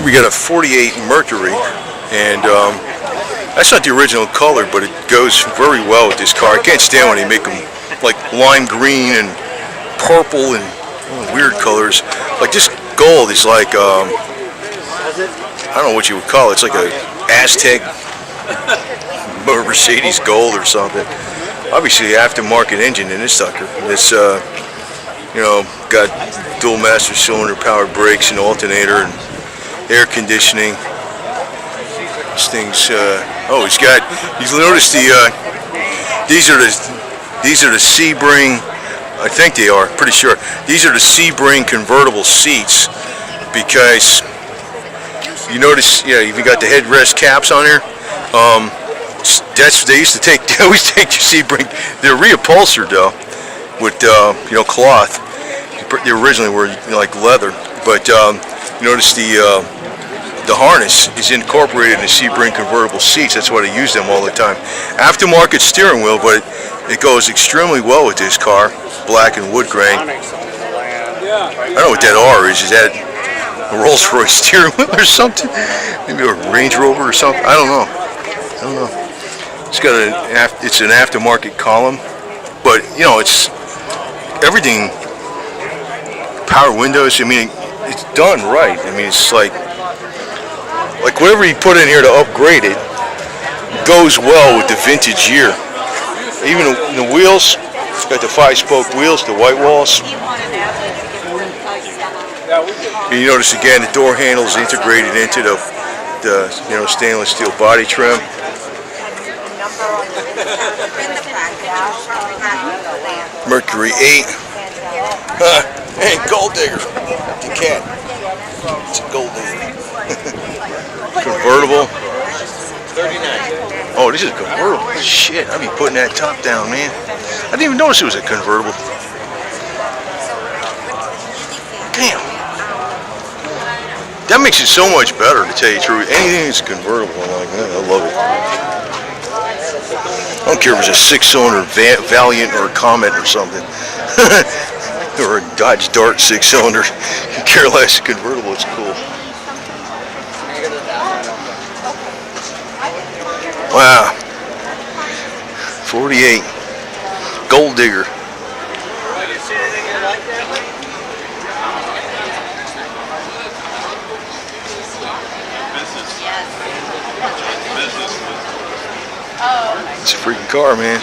We got a 48 Mercury, and that's not the original color, but it goes very well with this car. I can't stand when they make them like lime green and purple and weird colors. Like this gold is like, I don't know what you would call it. It's like a Aztec Mercedes gold or something. Obviously, aftermarket engine in this sucker. It's you know, got dual master cylinder, powered brakes, and alternator, and air conditioning. This thing's oh, he's noticed the these are the Sebring, I think they are, pretty sure. These are the Sebring convertible seats, because you notice, yeah, you got the headrest caps on here. That's what they used to take. They always take the Sebring. They're reupholstered though, with you know, cloth. They originally were, you know, like leather, but you notice the harness is incorporated in the Sebring convertible seats. That's why they use them all the time. Aftermarket steering wheel, but it goes extremely well with this car. Black and wood grain. I don't know what that R is. Is that a Rolls Royce steering wheel or something? Maybe a Range Rover or something? I don't know. It's got it's an aftermarket column, but you know, it's everything. Power windows. I mean, it's done right. I mean, it's like whatever you put in here to upgrade it goes well with the vintage year. Even the wheels, it's got the 5-spoke wheels, the white walls. And you notice again the door handles integrated into the you know, stainless steel body trim. Mercury 8. Hey, gold digger. The cat. It's a gold digger. Convertible. 39. Oh, this is a convertible. Shit, I'd be putting that top down, man. I didn't even notice it was a convertible. Damn. That makes it so much better, to tell you the truth. Anything that's convertible, I'm like, I love it. I don't care if it's a 6-cylinder Valiant or a Comet or something. Or a Dodge Dart 6-cylinder. You care less. Convertible, it's cool. Wow. 48. Gold digger. It's a freaking car, man.